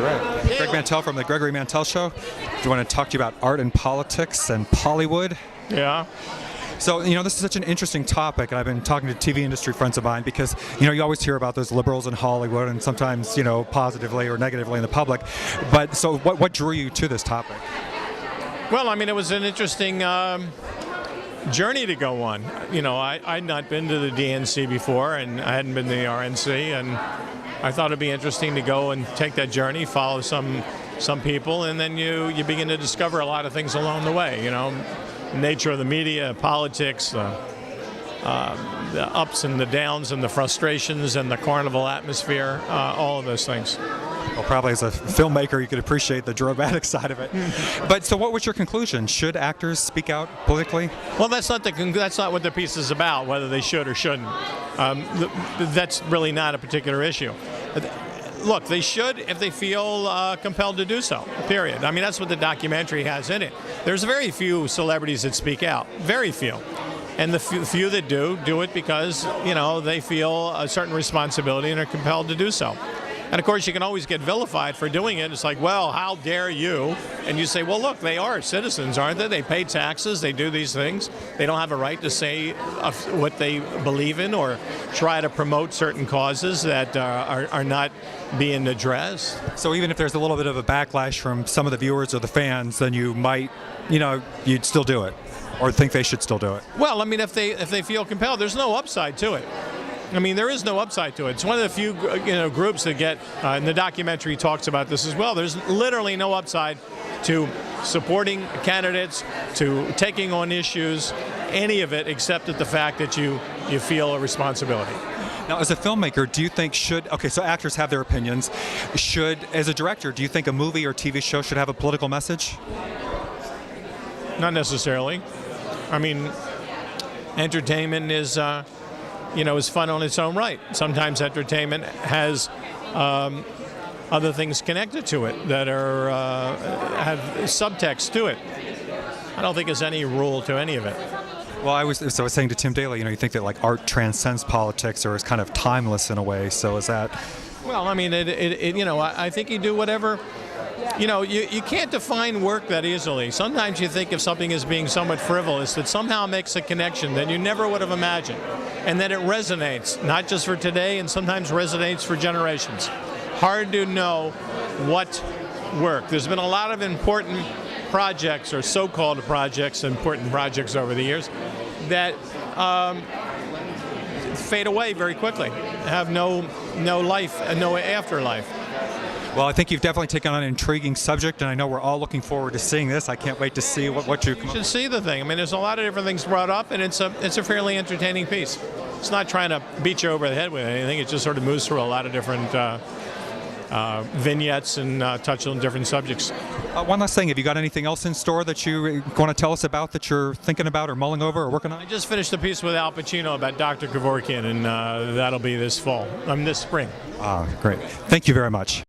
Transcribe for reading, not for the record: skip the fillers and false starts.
You're right. Greg Mantell from the Gregory Mantell Show. Do you want to talk to you about art and politics and Poliwood? Yeah. So, this is such an interesting topic, and I've been talking to TV industry friends of mine because, you always hear about those liberals in Hollywood and sometimes, positively or negatively in the public. But so what drew you to this topic? Well, it was an interesting journey to go on. I'd not been to the DNC before, and I hadn't been to the RNC, and I thought it'd be interesting to go and take that journey, follow some people, and then you begin to discover a lot of things along the way. Nature of the media, politics, the ups and the downs and the frustrations and the carnival atmosphere, all of those things. Well, probably as a filmmaker, you could appreciate the dramatic side of it. But so what was your conclusion? Should actors speak out politically? Well, that's not what the piece is about, whether they should or shouldn't. That's really not a particular issue. Look, they should if they feel compelled to do so, period. That's what the documentary has in it. There's very few celebrities that speak out, very few. And the few that do it because, they feel a certain responsibility and are compelled to do so. And of course, you can always get vilified for doing it. It's like, well, how dare you? And you say, well, look, they are citizens, aren't they? They pay taxes, they do these things. They don't have a right to say what they believe in or try to promote certain causes that are not being addressed. So even if there's a little bit of a backlash from some of the viewers or the fans, then you might, you'd still do it or think they should still do it. Well, if they feel compelled, there's no upside to it. There is no upside to it. It's one of the few groups that get, and the documentary talks about this as well, there's literally no upside to supporting candidates, to taking on issues, any of it, except at the fact that you feel a responsibility. Now, as a filmmaker, do you think so actors have their opinions. As a director, do you think a movie or TV show should have a political message? Not necessarily. Entertainment is... is fun on its own right. Sometimes entertainment has other things connected to it that have subtext to it. I don't think there's any rule to any of it. Well, I was saying to Tim Daly, you think that art transcends politics or is kind of timeless in a way. So is that? Well, I think you do whatever. You can't define work that easily. Sometimes you think of something as being somewhat frivolous that somehow makes a connection that you never would have imagined, and that it resonates, not just for today, and sometimes resonates for generations. Hard to know what work. There's been a lot of important projects, or so-called projects, important projects over the years, that fade away very quickly, have no life and no afterlife. Well, I think you've definitely taken on an intriguing subject, and I know we're all looking forward to seeing this. I can't wait to see what you should see the thing. There's a lot of different things brought up, and it's a fairly entertaining piece. It's not trying to beat you over the head with anything. It just sort of moves through a lot of different vignettes and touch on different subjects. One last thing. Have you got anything else in store that you want to tell us about that you're thinking about or mulling over or working on? I just finished a piece with Al Pacino about Dr. Kevorkian, and that'll be this spring. Great. Thank you very much.